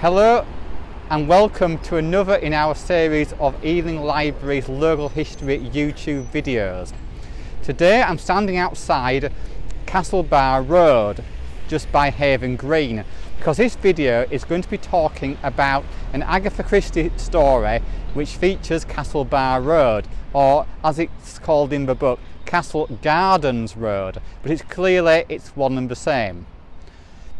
Hello and welcome to another in our series of Ealing Library's local history YouTube videos. Today I'm standing outside Castlebar Road just by Haven Green because this video is going to be talking about an Agatha Christie story which features Castlebar Road, or as it's called in the book, Castlebar Gardens Road, but it's one and the same.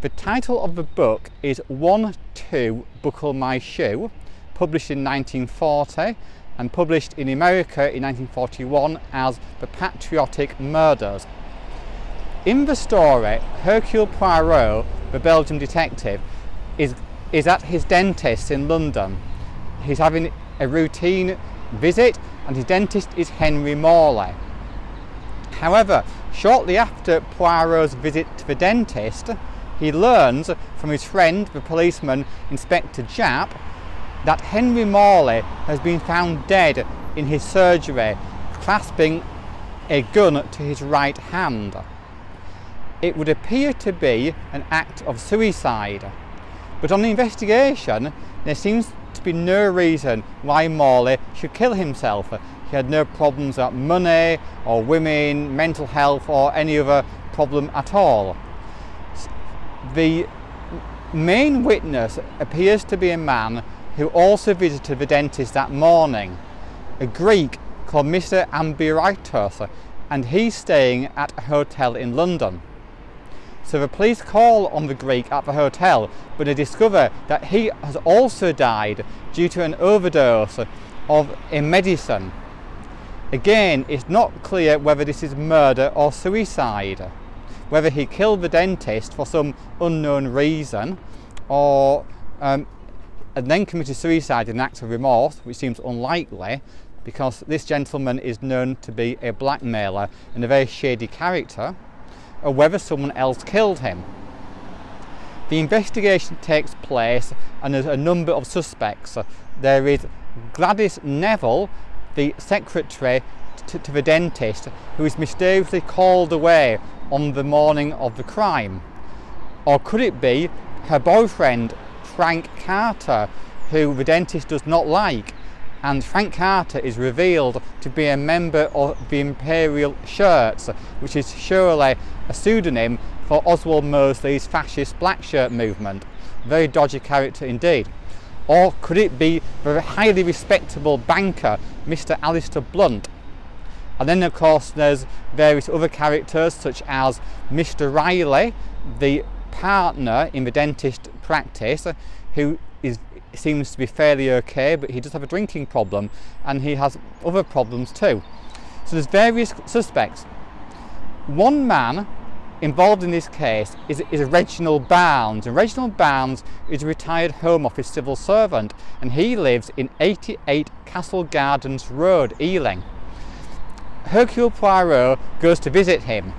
The title of the book is 1-2 Buckle My Shoe, published in 1940 and published in America in 1941 as The Patriotic Murders. In the story, Hercule Poirot, the Belgian detective, is at his dentist in London. He's having a routine visit and his dentist is Henry Morley. However, shortly after Poirot's visit to the dentist, he learns from his friend, the policeman Inspector Japp, that Henry Morley has been found dead in his surgery, clasping a gun to his right hand. It would appear to be an act of suicide, but on the investigation there seems to be no reason why Morley should kill himself. He had no problems with money or women, mental health or any other problem at all. The main witness appears to be a man who also visited the dentist that morning, a Greek called Mr. Ambiritos, and he's staying at a hotel in London. So the police call on the Greek at the hotel, but they discover that he has also died due to an overdose of a medicine. Again, it's not clear whether this is murder or suicide, whether he killed the dentist for some unknown reason or and then committed suicide in an act of remorse, which seems unlikely because this gentleman is known to be a blackmailer and a very shady character, or whether someone else killed him. The investigation takes place and there's a number of suspects. There is Gladys Neville, the secretary to the dentist, who is mysteriously called away on the morning of the crime. Or could it be her boyfriend Frank Carter, who the dentist does not like, and Frank Carter is revealed to be a member of the Imperial Shirts, which is surely a pseudonym for Oswald Mosley's fascist black shirt movement. Very dodgy character indeed. Or could it be the highly respectable banker Mr. Alistair Blunt? And then of course there's various other characters such as Mr. Riley, the partner in the dentist practice, who seems to be fairly okay, but he does have a drinking problem and he has other problems too. So there's various suspects. One man involved in this case is Reginald Barnes, and Reginald Barnes is a retired Home Office civil servant and he lives in 88 Castlebar Gardens Road, Ealing. Hercule Poirot goes to visit him.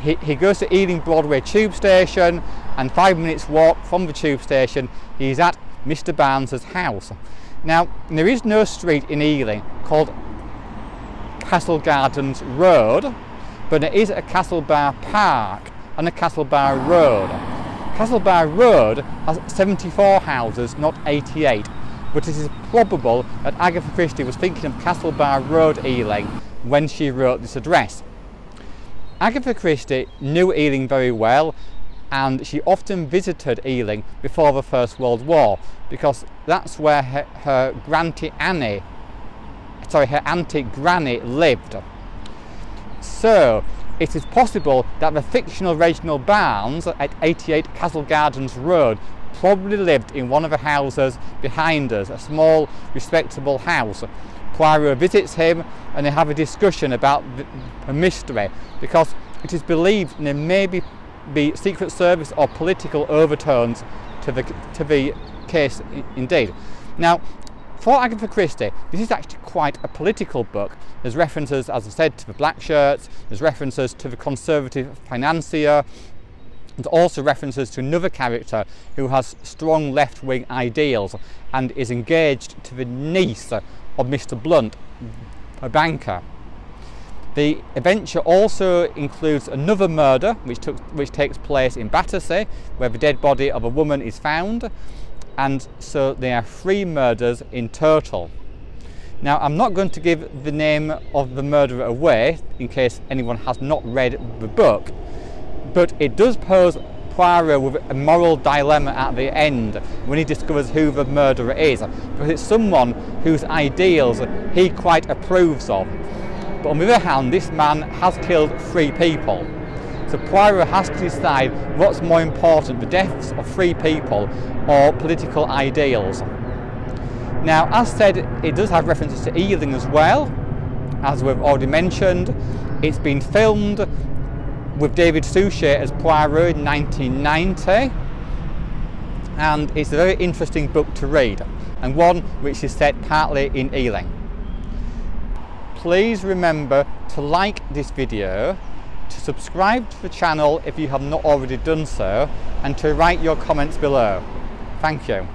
He goes to Ealing Broadway tube station, and 5 minutes walk from the tube station he's at Mr. Barnes's house. Now there is no street in Ealing called Castlebar Gardens Road, but there is a Castlebar Park and a Castlebar Road. Castlebar Road has 74 houses, not 88, but it is probable that Agatha Christie was thinking of Castlebar Road, Ealing, when she wrote this address. Agatha Christie knew Ealing very well and she often visited Ealing before the First World War because that's where her Auntie Granny lived. So it is possible that the fictional Reginald Barnes at 88 Castlebar Gardens Road probably lived in one of the houses behind us, a small respectable house. Poirot visits him and they have a discussion about a mystery because it is believed there may be Secret Service or political overtones to the case indeed. Now, for Agatha Christie, this is actually quite a political book. There's references, as I said, to the black shirts, there's references to the conservative financier, and also references to another character who has strong left-wing ideals and is engaged to the niece of Mr. Blunt, a banker. The adventure also includes another murder which takes place in Battersea, where the dead body of a woman is found, and so there are 3 murders in total. Now, I'm not going to give the name of the murderer away in case anyone has not read the book, but it does pose Poirot with a moral dilemma at the end when he discovers who the murderer is, because it's someone whose ideals he quite approves of. But on the other hand, this man has killed 3 people. So Poirot has to decide what's more important, the deaths of 3 people or political ideals. Now, as said, it does have references to Ealing as well, as we've already mentioned. It's been filmed with David Suchet as Poirot in 1990, and it's a very interesting book to read, and one which is set partly in Ealing. Please remember to like this video, to subscribe to the channel if you have not already done so, and to write your comments below. Thank you.